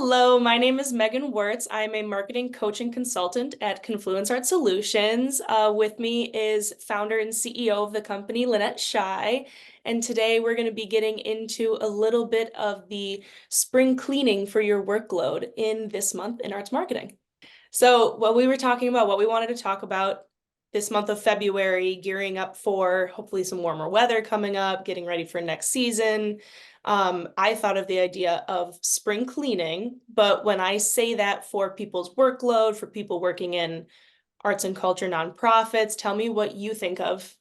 Hello, my name is Megan Wirtz. I'm a marketing coach and consultant at Confluence Art Solutions. With me is founder and CEO of the company, Lynette Shy. And today we're going to be getting into a little bit of the spring cleaning for your workload in this month in arts marketing. So what we were talking about, what we wanted to talk about this month of February, gearing up for hopefully some warmer weather coming up, getting ready for next season. I thought of the idea of spring cleaning, but when I say that for people's workload, for people working in arts and culture nonprofits, tell me what you think of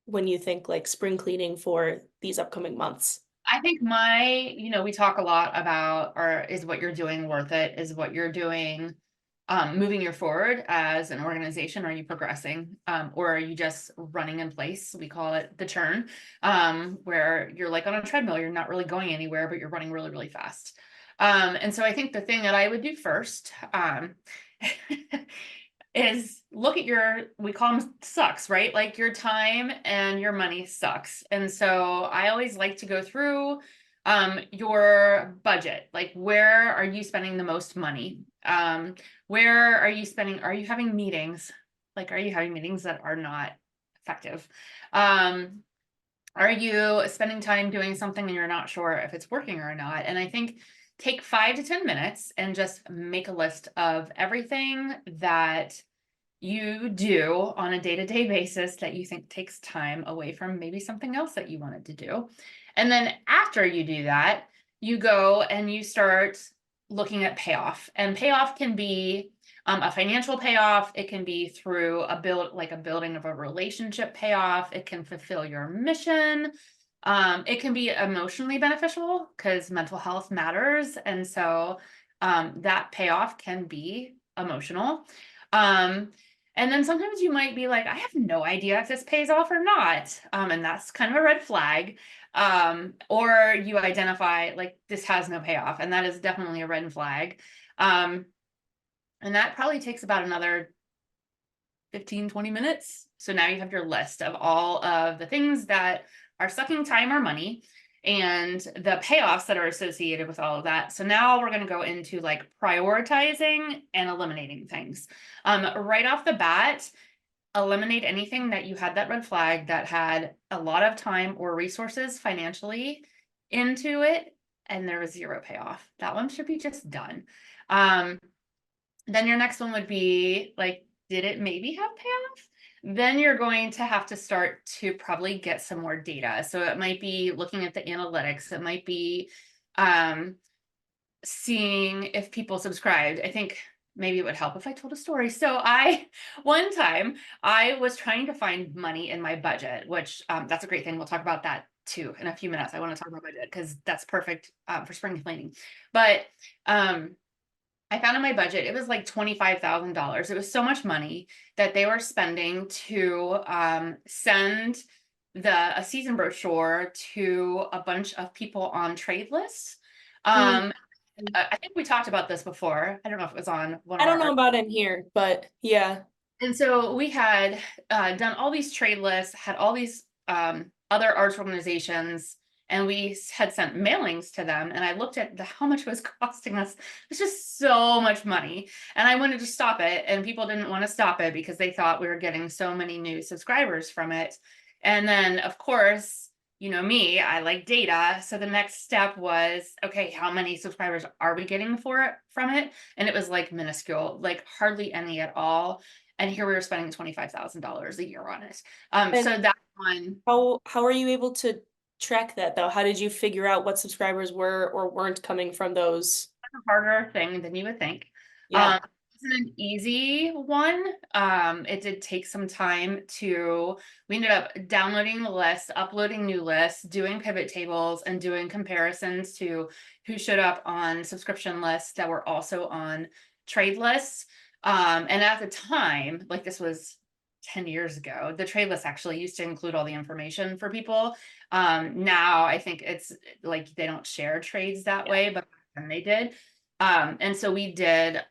when you think like spring cleaning for these upcoming months. I think we talk a lot about, or is what you're doing worth it? Is what you're doing moving you forward as an organization? Are you progressing? Or are you just running in place? We call it the churn, where you're like on a treadmill, you're not really going anywhere, but you're running really, really fast. And so I think the thing that I would do first, is look at we call them sucks, right? Like your time and your money sucks. And so I always like to go through your budget. Like, where are you spending the most money? Where are you having meetings? Like, are you having meetings that are not effective? Are you spending time doing something and you're not sure if it's working or not? And I think take 5 to 10 minutes and just make a list of everything that you do on a day-to-day basis that you think takes time away from maybe something else that you wanted to do. And then after you do that, you go and you start looking at payoff. And payoff can be a financial payoff. It can be through a building of a relationship payoff. It can fulfill your mission. It can be emotionally beneficial because mental health matters. And so that payoff can be emotional. And then sometimes you might be like, I have no idea if this pays off or not. And that's kind of a red flag. Or you identify like this has no payoff, and that is definitely a red flag. And that probably takes about another 15-20 minutes. So now you have your list of all of the things that are sucking time or money and the payoffs that are associated with all of that. So now we're going to go into like prioritizing and eliminating things. Right off the bat, eliminate anything that you had that red flag that had a lot of time or resources financially into it, and there was zero payoff. That one should be just done. Then your next one would be like, did it maybe have payoff? Then you're going to have to start to probably get some more data. So it might be looking at the analytics. It might be seeing if people subscribed. I think maybe it would help if I told a story. So one time I was trying to find money in my budget, which that's a great thing. We'll talk about that too in a few minutes. I want to talk about budget because that's perfect for spring cleaning. But I found in my budget, it was like $25,000. It was so much money that they were spending to send a season brochure to a bunch of people on trade lists. Mm, I think we talked about this before. I don't know if it was on one I of don't know our. about in here, but yeah. And so we had done all these trade lists, had all these other arts organizations, and we had sent mailings to them. And I looked at how much it was costing us. It's just so much money. And I wanted to stop it. And people didn't want to stop it because they thought we were getting so many new subscribers from it. And then, of course, you know me, I like data. So the next step was, okay, how many subscribers are we getting from it? And it was like minuscule, like hardly any at all. And here we were spending $25,000 a year on it. And So that one. how are you able to track that though? How did you figure out what subscribers were or weren't coming from those? A harder thing than you would think. Yeah. It wasn't an easy one. It did take some time we ended up downloading the list, uploading new lists, doing pivot tables, and doing comparisons to who showed up on subscription lists that were also on trade lists. And at the time, like this was 10 years ago, the trade list actually used to include all the information for people. Now I think it's like they don't share trades that way, but and they did. And so we did,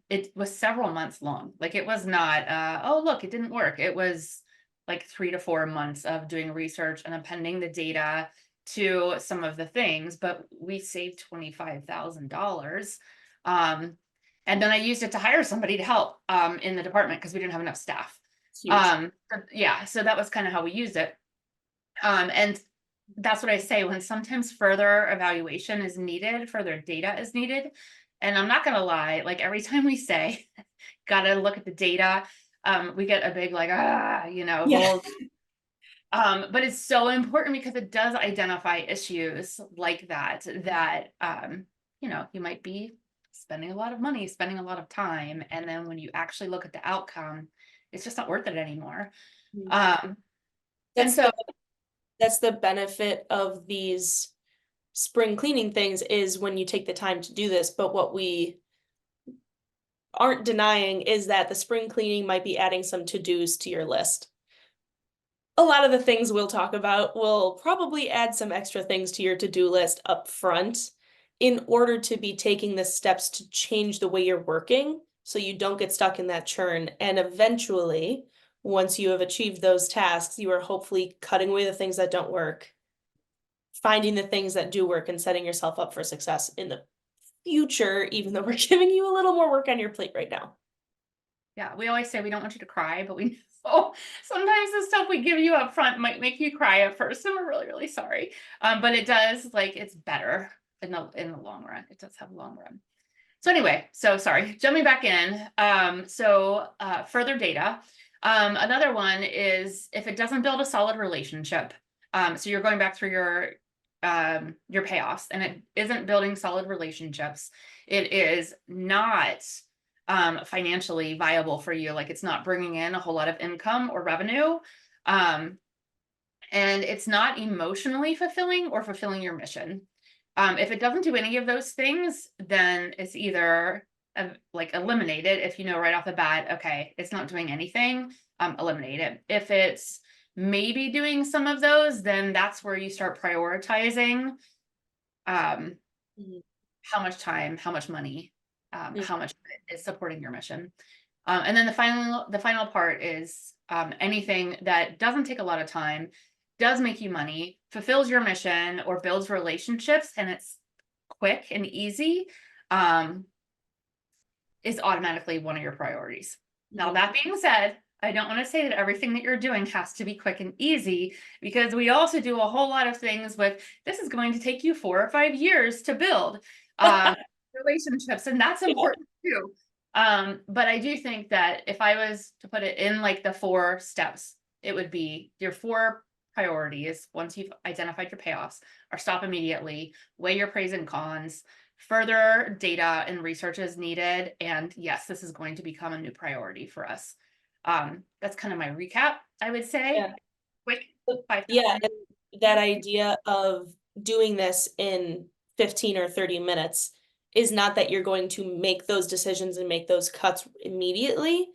it was several months long. Like it was not, oh, look, it didn't work. It was like 3 to 4 months of doing research and appending the data to some of the things, but we saved $25,000. And then I used it to hire somebody to help in the department because we didn't have enough staff. Huge. Yeah, so that was kind of how we used it. And that's what I say, when sometimes further evaluation is needed, further data is needed. And I'm not gonna lie, like every time we say, gotta look at the data, we get a big like, Yeah. but it's so important because it does identify issues like that, you might be spending a lot of money, spending a lot of time, and then when you actually look at the outcome, it's just not worth it anymore. And That's so the that's the benefit of these spring cleaning things is when you take the time to do this. But what we aren't denying is that the spring cleaning might be adding some to-dos to your list. A lot of the things we'll talk about will probably add some extra things to your to-do list up front in order to be taking the steps to change the way you're working so you don't get stuck in that churn. And eventually, once you have achieved those tasks, you are hopefully cutting away the things that don't work, finding the things that do work, and setting yourself up for success in the future, even though we're giving you a little more work on your plate right now. yeah, we always say we don't want you to cry, but we know sometimes the stuff we give you up front might make you cry at first, and we're really, really sorry. But it does, like, it's better in the long run. It does have a long run. So anyway, so sorry, jumping back in. Further data. Another one is if it doesn't build a solid relationship. So you're going back through your payoffs and it isn't building solid relationships. It is not financially viable for you. Like it's not bringing in a whole lot of income or revenue. And it's not emotionally fulfilling or fulfilling your mission. If it doesn't do any of those things, then it's either like eliminate it. If you know right off the bat, okay, it's not doing anything, eliminate it. If it's maybe doing some of those, then that's where you start prioritizing Mhm. how much time, how much money, Mhm. how much is supporting your mission. And then the final part is anything that doesn't take a lot of time, does make you money, fulfills your mission, or builds relationships, and it's quick and easy, is automatically one of your priorities. Now, Mhm. that being said, I don't want to say that everything that you're doing has to be quick and easy, because we also do a whole lot of things with this is going to take you 4 or 5 years to build relationships, and that's Yeah. important too. But I do think that if I was to put it in like the 4 steps, it would be your 4 priorities once you've identified your payoffs are stop immediately, weigh your pros and cons, further data and research is needed, and yes, this is going to become a new priority for us. That's kind of my recap, I would say. Yeah. Quick But 5 yeah, minutes. and that idea of doing this in 15 or 30 minutes is not that you're going to make those decisions and make those cuts immediately.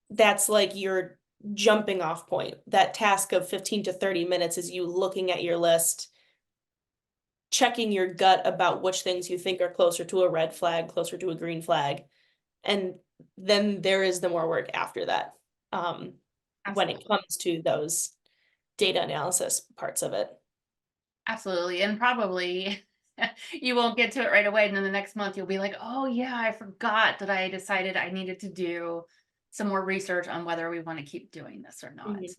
That's like your jumping off point. That task of 15 to 30 minutes is you looking at your list, checking your gut about which things you think are closer to a red flag, closer to a green flag. And then there is the more work after that, when it Absolutely. comes to those data analysis parts of it. Absolutely. And probably you won't get to it right away. And then the next month you'll be like, oh yeah, I forgot that I decided I needed to do some more research on whether we want to keep doing this or not. Mhm.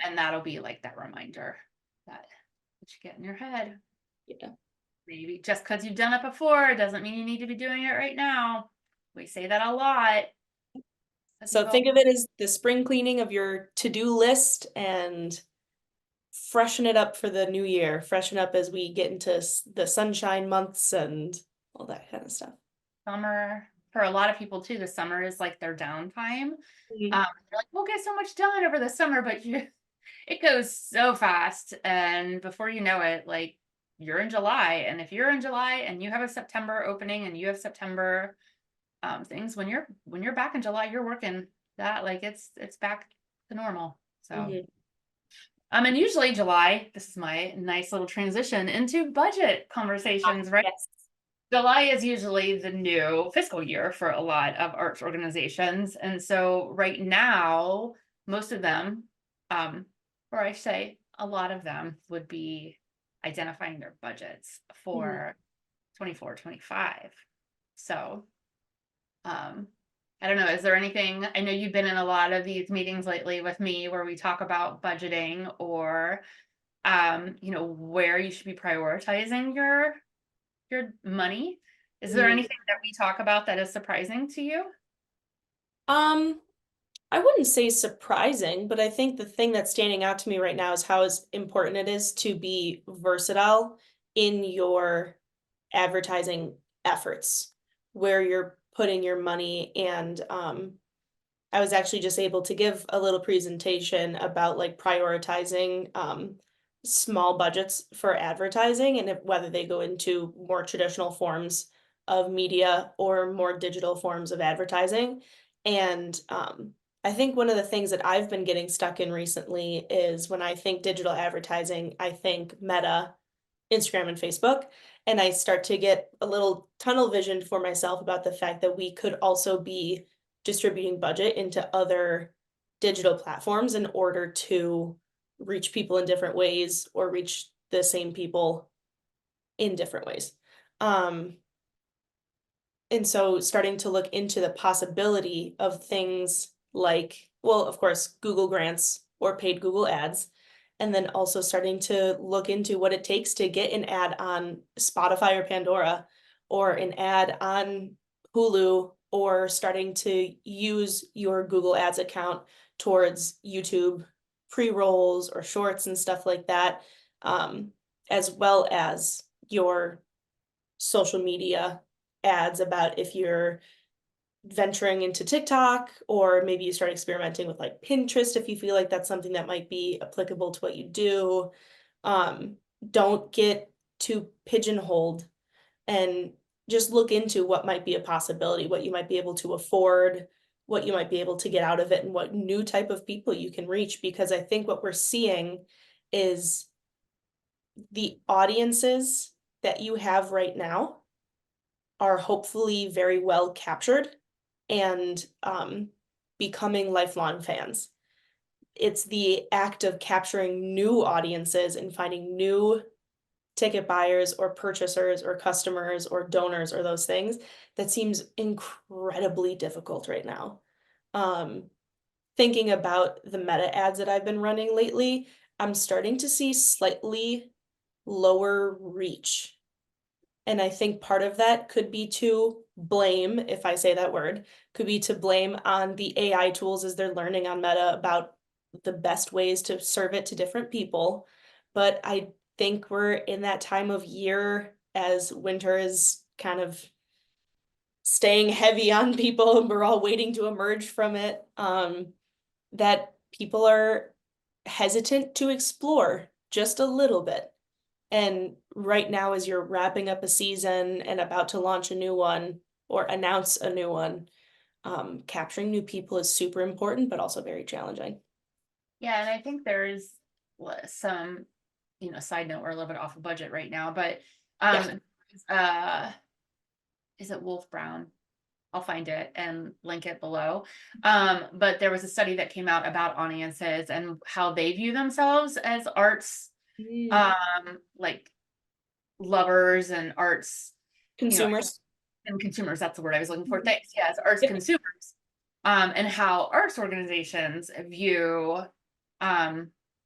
And that'll be like that reminder that you get in your head. Yeah. Maybe just because you've done it before doesn't mean you need to be doing it right now. We say that a lot. So think of it as the spring cleaning of your to-do list and freshen it up for the new year. Freshen up as we get into the sunshine months and all that kind of stuff. Summer, for a lot of people too, the summer is like their downtime. Mhm. They're like, we'll get so much done over the summer, but it goes so fast. And before you know it, like you're in July. And if you're in July and you have a September opening and you have September things, when you're back in July, you're working that like it's back to normal. So Mhm. and usually July, this is my nice little transition into budget conversations, right? Yes. July is usually the new fiscal year for a lot of arts organizations. And so right now, most of them, or I say a lot of them would be identifying their budgets Mhm. for 24, 25. So, I don't know, is there anything, I know you've been in a lot of these meetings lately with me where we talk about budgeting or, where you should be prioritizing your money. Is there Mhm. anything that we talk about that is surprising to you? Um, I wouldn't say surprising, but I think the thing that's standing out to me right now is how important it is to be versatile in your advertising efforts, where you're putting your money. And I was actually just able to give a little presentation about like prioritizing small budgets for advertising and whether they go into more traditional forms of media or more digital forms of advertising. And I think one of the things that I've been getting stuck in recently is when I think digital advertising, I think Meta, Instagram, and Facebook. And I start to get a little tunnel vision for myself about the fact that we could also be distributing budget into other digital platforms in order to reach people in different ways or reach the same people in different ways. Um, and so starting to look into the possibility of things like, well, of course, Google grants or paid Google ads, and then also starting to look into what it takes to get an ad on Spotify or Pandora or an ad on Hulu, or starting to use your Google Ads account towards YouTube pre-rolls or shorts and stuff like that, um, as well as your social media ads about if you're venturing into TikTok, or maybe you start experimenting with like Pinterest if you feel like that's something that might be applicable to what you do. Um, don't get too pigeonholed, and just look into what might be a possibility, what you might be able to afford, what you might be able to get out of it, and what new type of people you can reach. Because I think what we're seeing is the audiences that you have right now are hopefully very well captured and becoming lifelong fans. It's the act of capturing new audiences and finding new ticket buyers or purchasers or customers or donors or those things that seems incredibly difficult right now. Um, Thinking about the meta ads that I've been running lately, I'm starting to see slightly lower reach, and I think part of that could be to blame, if I say that word, could be to blame on the AI tools as they're learning on Meta about the best ways to serve it to different people. But I think we're in that time of year as winter is kind of staying heavy on people and we're all waiting to emerge from it, that people are hesitant to explore just a little bit. And right now, as you're wrapping up a season and about to launch a new one or announce a new one, capturing new people is super important, but also very challenging. Yeah, and I think there's some, side note, we're a little bit off of budget right now, but Yeah. uh is it Wolf Brown? I'll find it and link it below. But there was a study that came out about audiences and how they view themselves as arts, Mm. like lovers and arts, you know, Consumers. and consumers, that's the word I was looking for. Mhm. Thanks. Yeah, as arts Yep. consumers. And how arts organizations view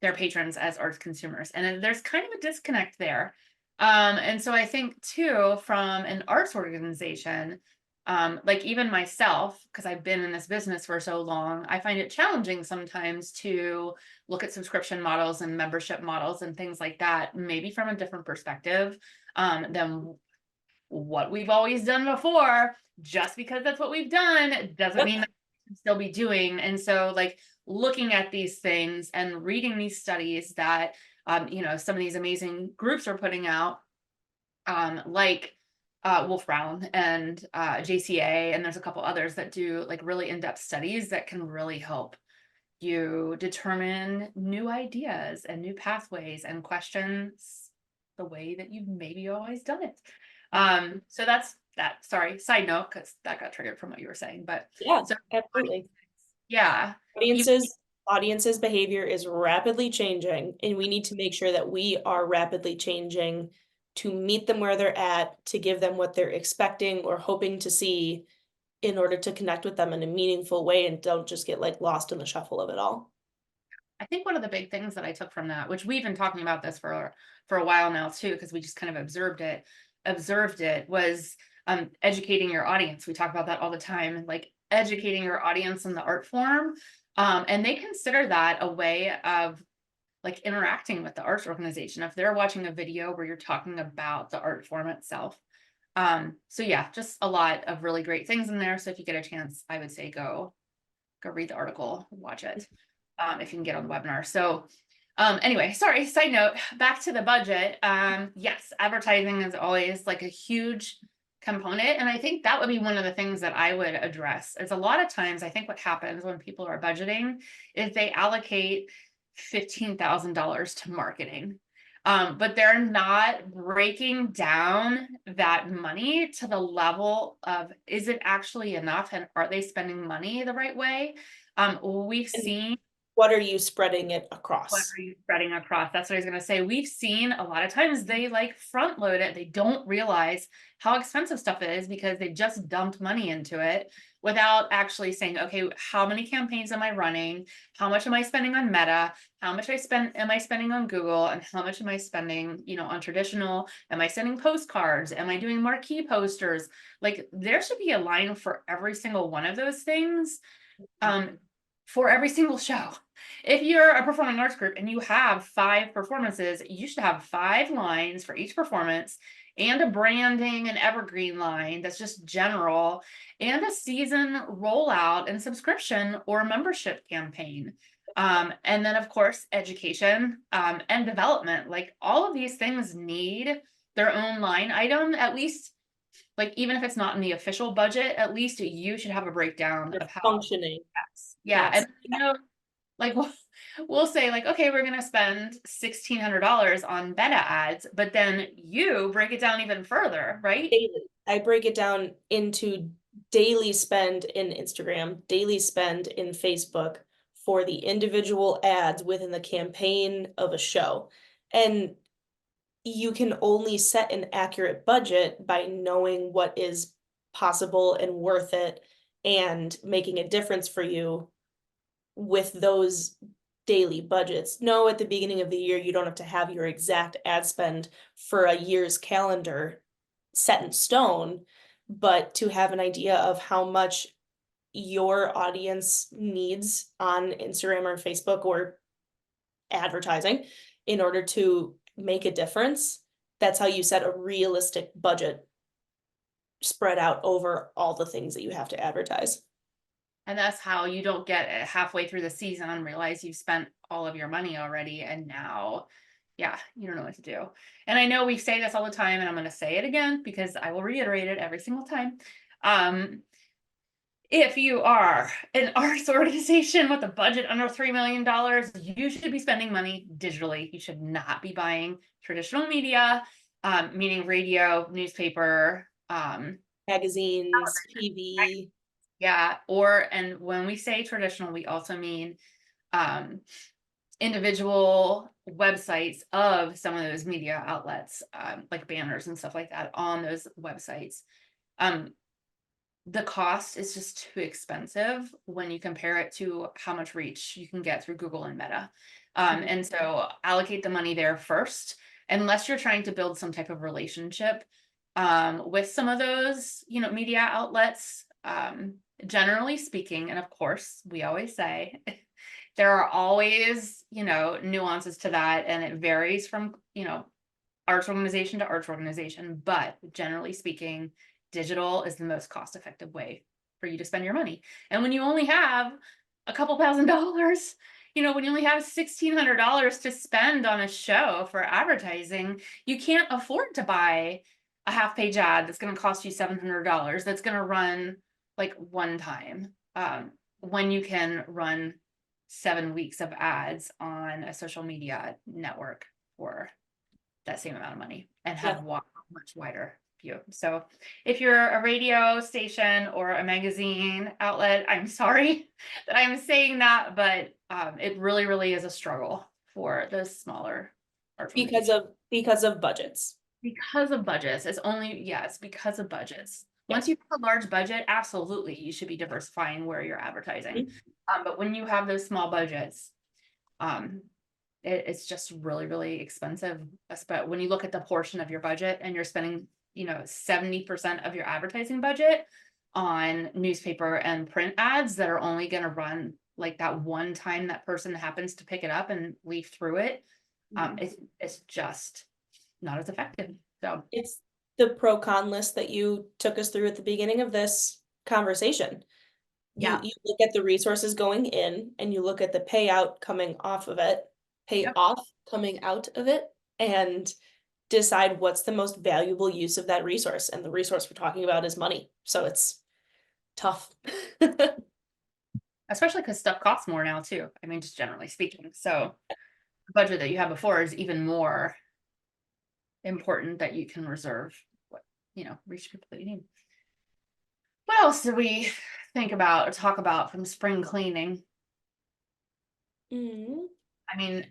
their patrons as arts consumers. And then there's kind of a disconnect there. And so I think too, from an arts organization, like even myself, because I've been in this business for so long, I find it challenging sometimes to look at subscription models and membership models and things like that, maybe from a different perspective than what we've always done before. Just because that's what we've done doesn't Yep. mean that we can still be doing. And so, like, looking at these things and reading these studies that, some of these amazing groups are putting out, like Wolf Brown and JCA, and there's a couple others that do like really in-depth studies that can really help you determine new ideas and new pathways and questions the way that you've maybe always done it. So that's that. Sorry, side note, because that got triggered from what you were saying. But Yeah, so absolutely. yeah, even Audiences. Audience's behavior is rapidly changing, and we need to make sure that we are rapidly changing to meet them where they're at, to give them what they're expecting or hoping to see in order to connect with them in a meaningful way and don't just get like lost in the shuffle of it all. I think one of the big things that I took from that, which we've been talking about this for a while now too, because we just kind of observed it was educating your audience. We talk about that all the time, like educating your audience in the art form. And they consider that a way of like interacting with the arts organization if they're watching a video where you're talking about the art form itself. So yeah, just a lot of really great things in there. So if you get a chance, I would say go read the article, watch it, if you can get on the webinar. So anyway, sorry, side note, back to the budget. Yes, advertising is always like a huge component. And I think that would be one of the things that I would address. Is a lot of times I think what happens when people are budgeting is they allocate $15,000 to marketing. But they're not breaking down that money to the level of, is it actually enough? And are they spending money the right way? We've And seen, what are you spreading it what across? are you spreading across? That's what I was going to say. We've seen a lot of times they like front load it. They don't realize how expensive stuff is because they just dumped money into it without actually saying, okay, how many campaigns am I running? How much am I spending on Meta? How much am I spending on Google? And how much am I spending, on traditional? Am I sending postcards? Am I doing marquee posters? Like there should be a line for every single one of those things. For every single show. If you're a performing arts group and you have 5 performances, you should have 5 lines for each performance and a branding and evergreen line that's just general and a season rollout and subscription or membership campaign. And then of course, education and development, like all of these things need their own line item, at least like even if it's not in the official budget, at least you should have a breakdown They're of how. functioning. Yeah, Yes. and like we'll say like, okay, we're gonna spend $1,600 on Meta ads, but then you break it down even further, right? Daily. I break it down into daily spend in Instagram, daily spend in Facebook for the individual ads within the campaign of a show. And you can only set an accurate budget by knowing what is possible and worth it and making a difference for you with those daily budgets. No, at the beginning of the year, you don't have to have your exact ad spend for a year's calendar set in stone, but to have an idea of how much your audience needs on Instagram or Facebook or advertising in order to make a difference. That's how you set a realistic budget spread out over all the things that you have to advertise. And that's how you don't get halfway through the season and realize you've spent all of your money already. And now, yeah, you don't know what to do. And I know we say this all the time, and I'm going to say it again because I will reiterate it every single time. If you are an arts organization with a budget under $3 million, you should be spending money digitally. You should not be buying traditional media, meaning radio, newspaper, Magazines, TV. yeah, and when we say traditional, we also mean individual websites of some of those media outlets, like banners and stuff like that on those websites. The cost is just too expensive when you compare it to how much reach you can get through Google and Meta. And so allocate the money there first, unless you're trying to build some type of relationship with some of those, media outlets. Generally speaking, and of course, we always say there are always, nuances to that, and it varies from, arts organization to arts organization, but generally speaking, digital is the most cost-effective way for you to spend your money. And when you only have a couple $1,000s, when you only have $1,600 to spend on a show for advertising, you can't afford to buy a half-page ad that's going to cost you $700 that's going to run like one time, when you can run 7 weeks of ads on a social media network for that same amount of money and have Yeah. much wider few. So if you're a radio station or a magazine outlet, I'm sorry that I'm saying that, but it really, really is a struggle for the smaller arts organizations because of budgets. because of budgets. It's only, yes, because of budgets. Yeah. Once you have a large budget, absolutely, you should be diversifying where you're advertising. But when you have those small budgets, um, it's just really, really expensive. But when you look at the portion of your budget and you're spending, 70% of your advertising budget on newspaper and print ads that are only going to run like that one time that person happens to pick it up and leaf through it, it's just not as effective. So It's the pro con list that you took us through at the beginning of this conversation. yeah. You look at the resources going in and you look at the payout coming off of it, Yep. payoff coming out of it, and decide what's the most valuable use of that resource. And the resource we're talking about is money. So it's tough. Especially because stuff costs more now too. I mean, just generally speaking. So the budget that you had before is even more important that you can reserve what, reach people that you need. What else do we think about or talk about from spring cleaning? I mean,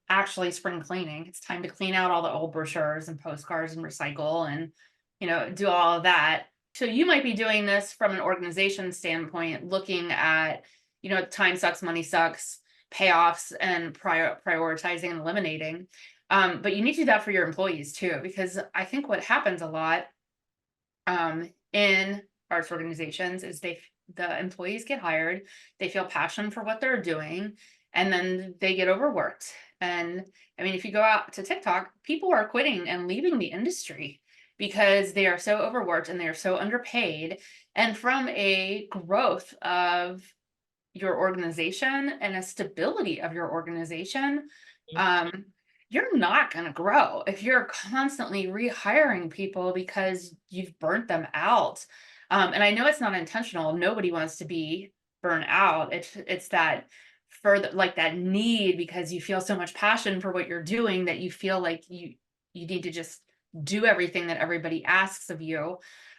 actually spring cleaning, it's time to clean out all the old brochures and postcards and recycle and, do all of that. So you might be doing this from an organization standpoint, looking at, time sucks, money sucks, payoffs and prioritizing and eliminating. But you need to do that for your employees too, because I think what happens a lot in arts organizations is the employees get hired, they feel passion for what they're doing, and then they get overworked. And I mean, if you go out to TikTok, people are quitting and leaving the industry because they are so overworked and they are so underpaid. And from a growth of your organization and a stability of your organization, you're not going to grow if you're constantly rehiring people because you've burnt them out. And I know it's not intentional. Nobody wants to be burnt out. It's that further like that need because you feel so much passion for what you're doing that you feel like you need to just do everything that everybody asks of you.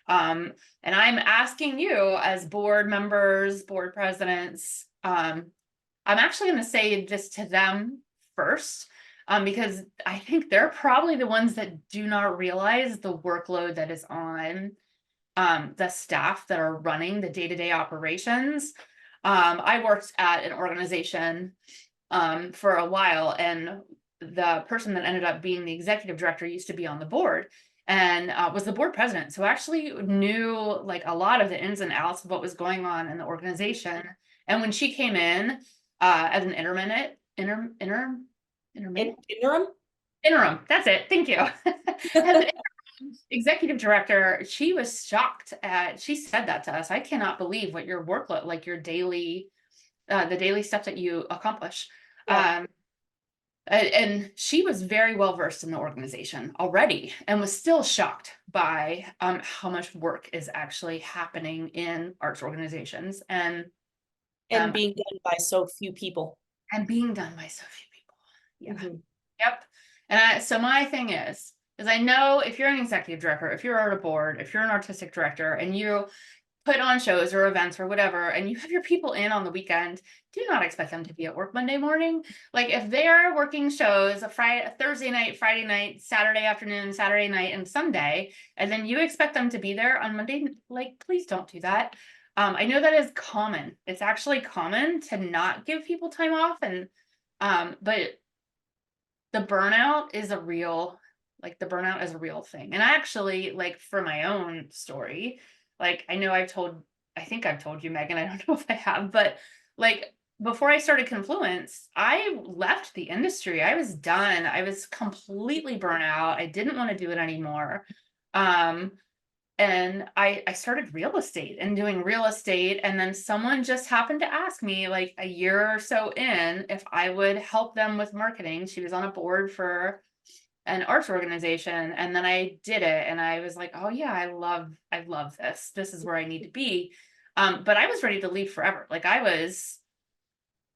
And I'm asking you as board members, board presidents, I'm actually going to say this to them first, because I think they're probably the ones that do not realize the workload that is on the staff that are running the day-to-day operations. I worked at an organization for a while, and the person that ended up being the executive director used to be on the board and was the board president. So actually knew like a lot of the ins and outs of what was going on in the organization. And when she came in as an interim, that's it. Thank you. As an executive director, she was shocked she said that to us. I cannot believe what your workload, like your daily, the daily stuff that you accomplish. Yeah. And she was very well versed in the organization already and was still shocked by how much work is actually happening in arts organizations and being done by so few people. being done by so few people. Yeah. Mhm. Yep. And so my thing is I know if you're an executive director, if you're on a board, if you're an artistic director and you put on shows or events or whatever, and you have your people in on the weekend, do not expect them to be at work Monday morning. Like if they're working shows a Thursday night, Friday night, Saturday afternoon, Saturday night, and Sunday, and then you expect them to be there on Monday, like please don't do that. I know that is common. It's actually common to not give people time off, and but the burnout is a real thing. And I actually, like, for my own story, like I think I've told you, Megan, I don't know if I have, but like before I started Confluence, I left the industry. I was done. I was completely burnt out. I didn't want to do it anymore. And I started real estate and doing real estate. And then someone just happened to ask me like a year or so in if I would help them with marketing. She was on a board for an arts organization. And then I did it. And I was like, oh yeah, I love this. This is where I need to be. But I was ready to leave forever. Like I was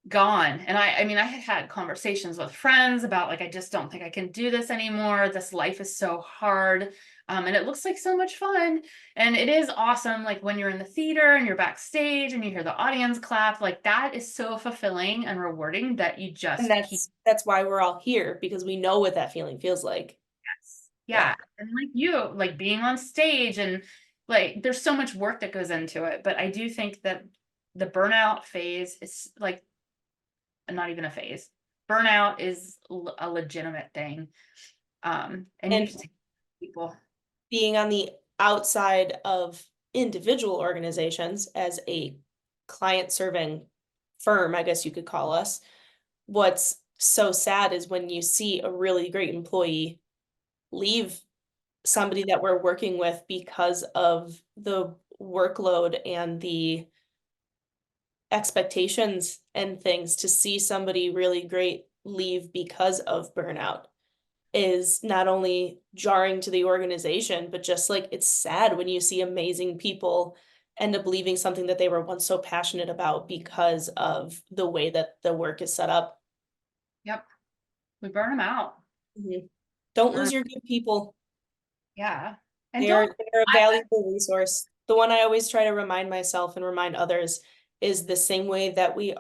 gone. And I mean, I had conversations with friends about like, I just don't think I can do this anymore. This life is so hard. And it looks like so much fun. And it is awesome. Like when you're in the theater and you're backstage and you hear the audience clap, like that is so fulfilling and rewarding that you And just keep. that's why we're all here, because we know what that feeling feels like. Yes. Yeah. Yeah. And like you, like being on stage and like there's so much work that goes into it. But I do think that the burnout phase is like not even a phase. Burnout is a legitimate thing. And you And can see people. being on the outside of individual organizations as a client serving firm, I guess you could call us, what's so sad is when you see a really great employee leave somebody that we're working with because of the workload and the expectations and things. To see somebody really great leave because of burnout is not only jarring to the organization, but just like it's sad when you see amazing people end up leaving something that they were once so passionate about because of the way that the work is set up. Yep. We burn them out. Mhm. Don't Burn, lose your good people. yeah. And They're don't, they're a I, valuable resource. The one I always try to remind myself and remind others is the same way that we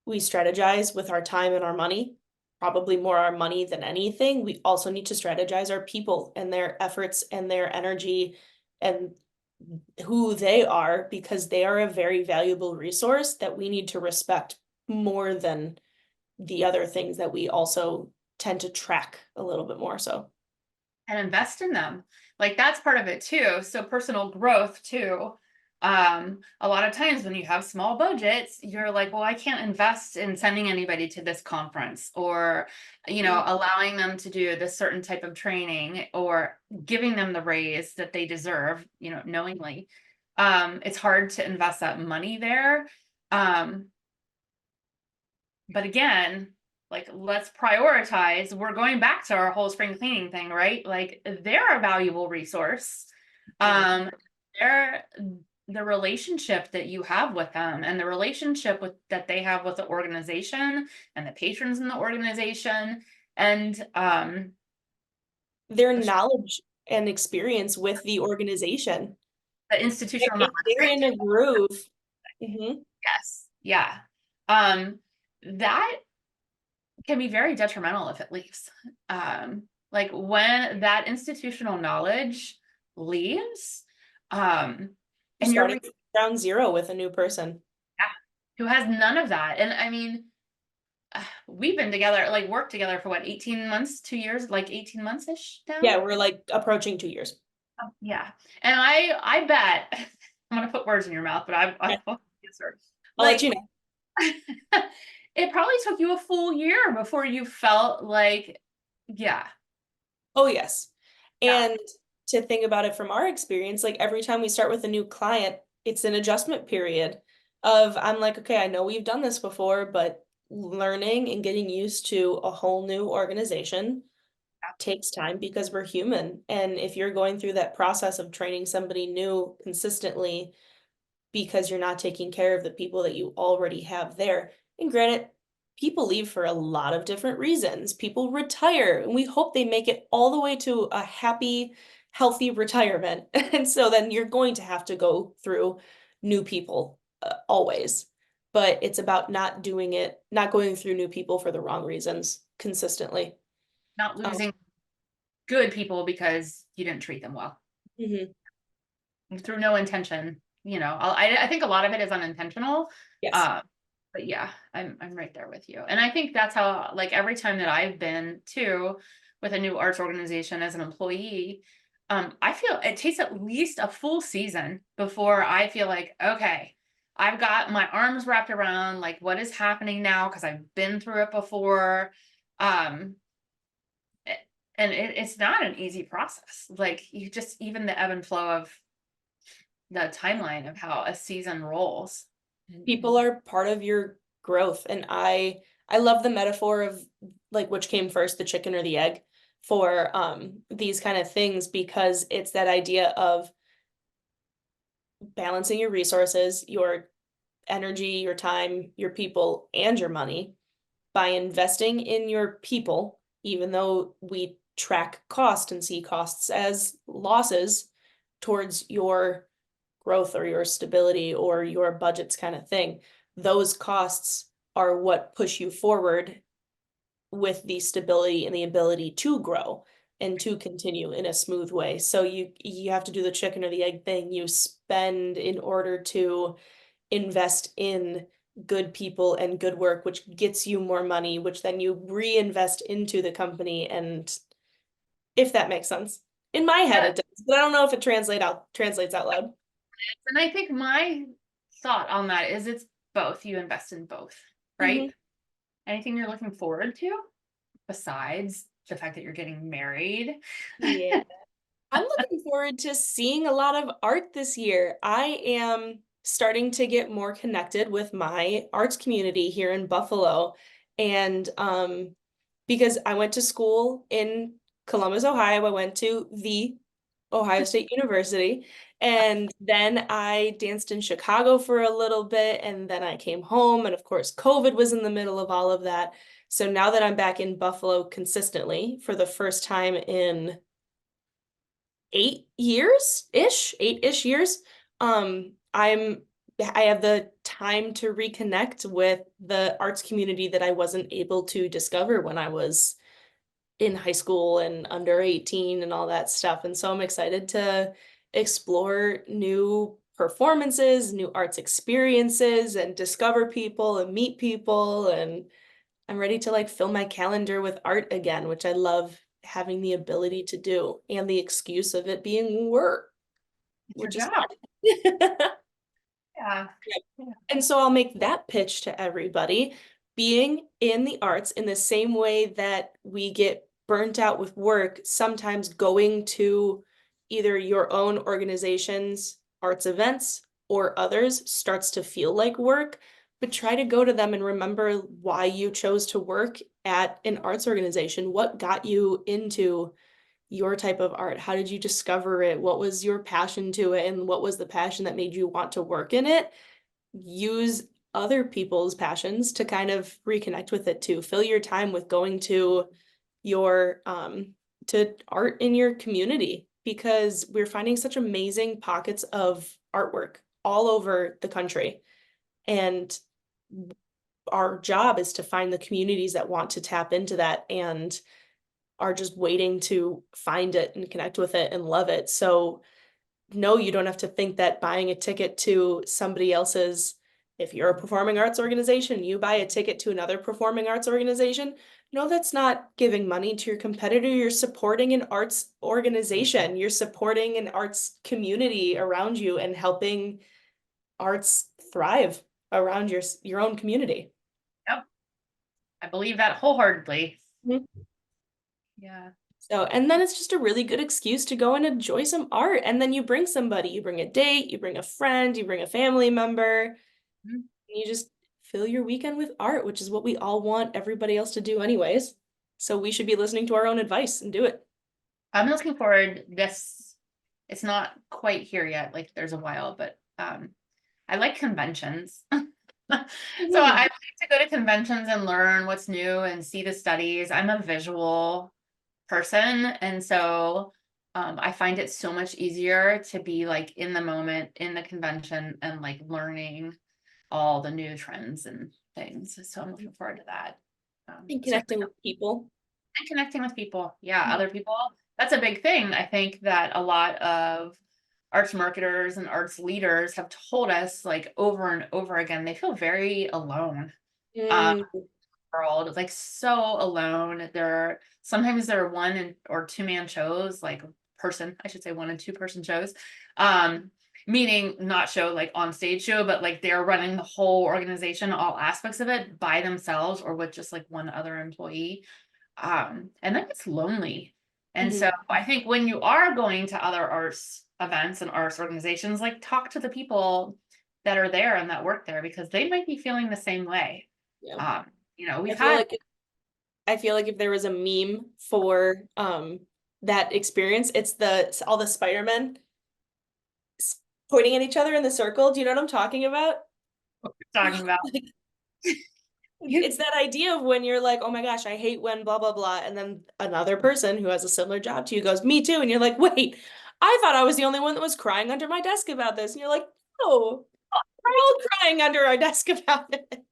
strategize with our time and our money, probably more our money than anything. We also need to strategize our people and their efforts and their energy and who they are, because they are a very valuable resource that we need to respect more than the other things that we also tend to track a little bit more so. and invest in them. Like that's part of it too. So personal growth too. A lot of times when you have small budgets, you're like, well, I can't invest in sending anybody to this conference or, allowing them to do this certain type of training or giving them the raise that they deserve, knowingly. It's hard to invest that money there. But again, like let's prioritize. We're going back to our whole spring cleaning thing, right? Like they're a valuable resource. Mhm. They're the relationship that you have with them and the relationship with that they have with the organization and the patrons in the organization and Their knowledge and experience with the organization. the institutional knowledge, If they're right? in a groove. Mhm. Yes. Yeah. Um, that can be very detrimental if it leaves. Like when that institutional knowledge leaves, You're and you're starting from ground zero with a new person. yeah, who has none of that. And I mean, we've been together, like worked together for what, 18 months, 2 years, like 18 months ish Yeah, now. we're like approaching 2 years. Yeah. And I bet I'm gonna put words in your mouth, but Yeah, I'll answer. I'll let Like you know. it probably took you a full year before you felt like, yeah, Oh, yes. yeah. And to think about it from our experience, like every time we start with a new client, it's an adjustment period of I'm like, okay, I know we've done this before, but learning and getting used to a whole new organization takes time because we're human. And if you're going through that process of training somebody new consistently because you're not taking care of the people that you already have there. And granted, people leave for a lot of different reasons. People retire, and we hope they make it all the way to a happy, healthy retirement. And so then you're going to have to go through new people always. But it's about not doing it, not going through new people for the wrong reasons consistently. Not Um, losing good people because you didn't treat them well mhm. through no intention. I think a lot of it is unintentional. Yes. Uh, but yeah, I'm right there with you. And I think that's how, like every time that I've been to with a new arts organization as an employee, I feel it takes at least a full season before I feel like, okay, I've got my arms wrapped around like what is happening now because I've been through it before. Um, and it's not an easy process. Like you just even the ebb and flow of the timeline of how a season rolls. People are part of your growth, and I love the metaphor of like which came first, the chicken or the egg, for these kind of things, because it's that idea of balancing your resources, your energy, your time, your people, and your money by investing in your people. Even though we track cost and see costs as losses towards your growth or your stability or your budgets kind of thing. Those costs are what push you forward with the stability and the ability to grow and to continue in a smooth way. So you have to do the chicken or the egg thing. You spend in order to invest in good people and good work, which gets you more money, which then you reinvest into the company. And if that makes sense. In my head Yeah. it does, but I don't know if it translates out loud. And I think my thought on that is it's both. You invest in both, right? Mhm. Anything you're looking forward to besides the fact that you're getting married? Yeah. I'm looking forward to seeing a lot of art this year. I am starting to get more connected with my arts community here in Buffalo. And because I went to school in Columbus, Ohio, I went to the Ohio State University. And then I danced in Chicago for a little bit, and then I came home. And of course, COVID was in the middle of all of that. So now that I'm back in Buffalo consistently for the first time in 8 years-ish, 8-ish years. I have the time to reconnect with the arts community that I wasn't able to discover when I was in high school and under 18 and all that stuff. And so I'm excited to explore new performances, new arts experiences, and discover people and meet people. And I'm ready to like fill my calendar with art again, which I love having the ability to do and the excuse of it being work, It's your which is job. hard. Yeah. Yeah. And so I'll make that pitch to everybody. Being in the arts in the same way that we get burnt out with work, sometimes going to either your own organization's arts events or others starts to feel like work, but try to go to them and remember why you chose to work at an arts organization. What got you into your type of art? How did you discover it? What was your passion to it? And what was the passion that made you want to work in it? Use other people's passions to kind of reconnect with it too. Fill your time with going to your to art in your community because we're finding such amazing pockets of artwork all over the country. And our job is to find the communities that want to tap into that and are just waiting to find it and connect with it and love it. So no, you don't have to think that buying a ticket to somebody else's, if you're a performing arts organization, you buy a ticket to another performing arts organization. No, that's not giving money to your competitor. You're supporting an arts organization. You're supporting an arts community around you and helping arts thrive around your own community. Yep. I believe that wholeheartedly. Mhm. Yeah. So, and then it's just a really good excuse to go and enjoy some art. And then you bring somebody, you bring a date, you bring a friend, you bring a family member. Mhm. You just fill your weekend with art, which is what we all want everybody else to do anyways. So we should be listening to our own advice and do it. I'm looking forward this. It's not quite here yet, like there's a while, but I like conventions. So I Mhm. like to go to conventions and learn what's new and see the studies. I'm a visual person, and so I find it so much easier to be like in the moment in the convention and like learning all the new trends and things. So I'm looking forward to that. And Certainly. connecting with people. And connecting with people. Yeah, Mhm. other people. That's a big thing. I think that a lot of arts marketers and arts leaders have told us like over and over again, they feel very alone. Um, Mm, world, like so alone. They're or two man shows, like person, I should say one and two person shows. Um, Meaning not show like on stage show, but like they're running the whole organization, all aspects of it by themselves or with just like one other employee. And then it's lonely. And mhm. so I think when you are going to other arts events and arts organizations, like talk to the people that are there and that work there because they might be feeling the same way. Yeah. Um, I we've feel had like I feel like if there was a meme for that experience, it's the all the Spider-Men pointing at each other in the circle. Do you know what I'm talking about? talking about Like It's that idea of when you're like, oh my gosh, I hate when blah, blah, blah. And then another person who has a similar job to you goes, me too. And you're like, wait, I thought I was the only one that was crying under my desk about this. And you're like, no, we're all crying under our desk about it.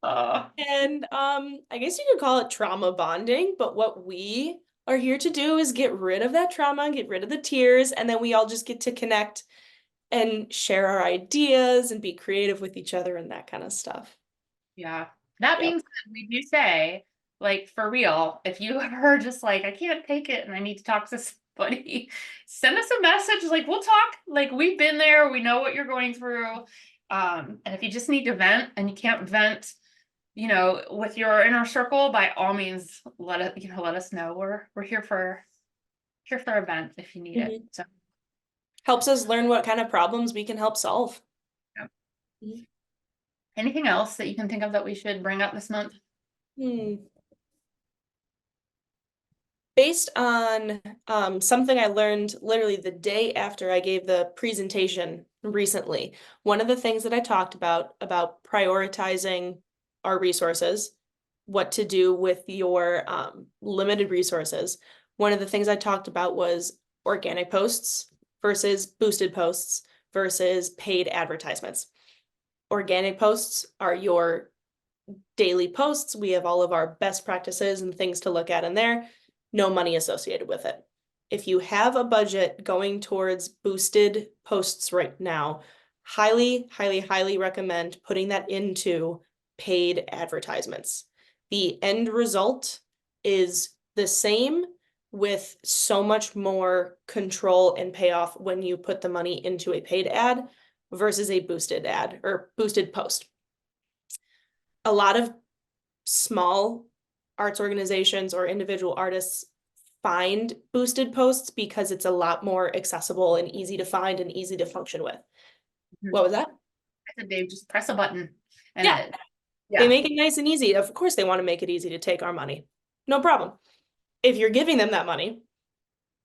Uh, And I guess you could call it trauma bonding, but what we are here to do is get rid of that trauma, get rid of the tears, and then we all just get to connect and share our ideas and be creative with each other and that kind of stuff. yeah. That Yep. being said, we do say, like, for real, if you ever just like, I can't take it and I need to talk to somebody, send us a message. Like, we'll talk. Like, we've been there. We know what you're going through. And if you just need to vent and you can't vent, with your inner circle, by all means, let us know. We're here for a vent if you need it. Mhm. So, Helps us learn what kind of problems we can help solve. yeah. Mhm. Anything else that you can think of that we should bring up this month? Hmm. Based on something I learned literally the day after I gave the presentation recently, one of the things that I talked about prioritizing our resources, what to do with your limited resources. One of the things I talked about was organic posts versus boosted posts versus paid advertisements. Organic posts are your daily posts. We have all of our best practices and things to look at in there. No money associated with it. If you have a budget going towards boosted posts right now, highly, highly, highly recommend putting that into paid advertisements. The end result is the same with so much more control and payoff when you put the money into a paid ad versus a boosted ad or boosted post. A lot of small arts organizations or individual artists find boosted posts because it's a lot more accessible and easy to find and easy to function with. What was that? I said, Dave, just press a button and Yeah, they yeah. make it nice and easy. Of course, they want to make it easy to take our money. No problem. If you're giving them that money,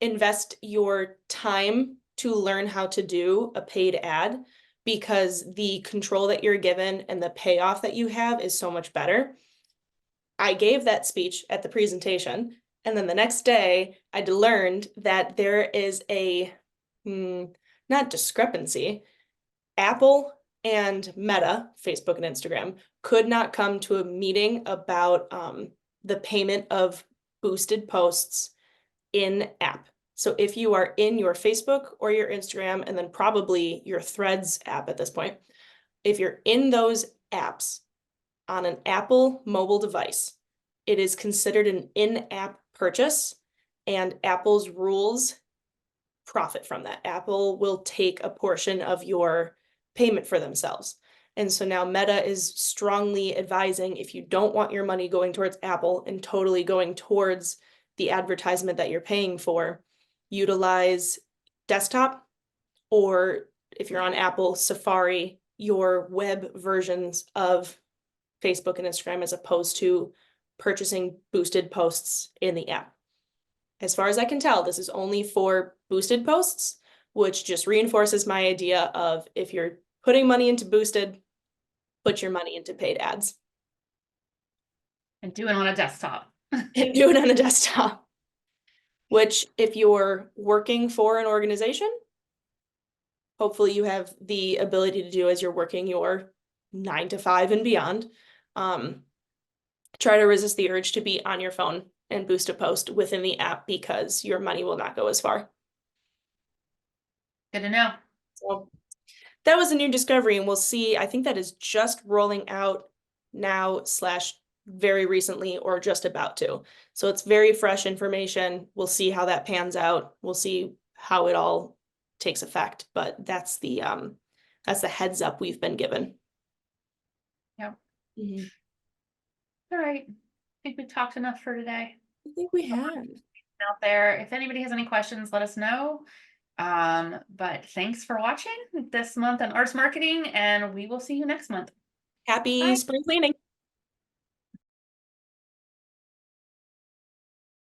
invest your time to learn how to do a paid ad because the control that you're given and the payoff that you have is so much better. I gave that speech at the presentation, and then the next day I learned that there is a not discrepancy. Apple and Meta, Facebook and Instagram, could not come to a meeting about the payment of boosted posts in app. So if you are in your Facebook or your Instagram, and then probably your Threads app at this point, if you're in those apps on an Apple mobile device, it is considered an in-app purchase, and Apple's rules profit from that. Apple will take a portion of your payment for themselves. And so now Meta is strongly advising if you don't want your money going towards Apple and totally going towards the advertisement that you're paying for, utilize desktop, or if you're on Apple, Safari, your web versions of Facebook and Instagram as opposed to purchasing boosted posts in the app. As far as I can tell, this is only for boosted posts, which just reinforces my idea of if you're putting money into boosted, put your money into paid ads. And do it on a desktop. And do it on a desktop. Which, if you're working for an organization, hopefully you have the ability to do as you're working your 9 to 5 and beyond. Try to resist the urge to be on your phone and boost a post within the app because your money will not go as far. Good to know. So that was a new discovery, and we'll see. I think that is just rolling out now slash very recently or just about to. So it's very fresh information. We'll see how that pans out. We'll see how it all takes effect. But that's the heads up we've been given. Yep. Mhm. All right. I think we talked enough for today. I think we have. Out there, if anybody has any questions, let us know. But thanks for watching this month on arts marketing, and we will see you next month. Happy Bye. spring cleaning.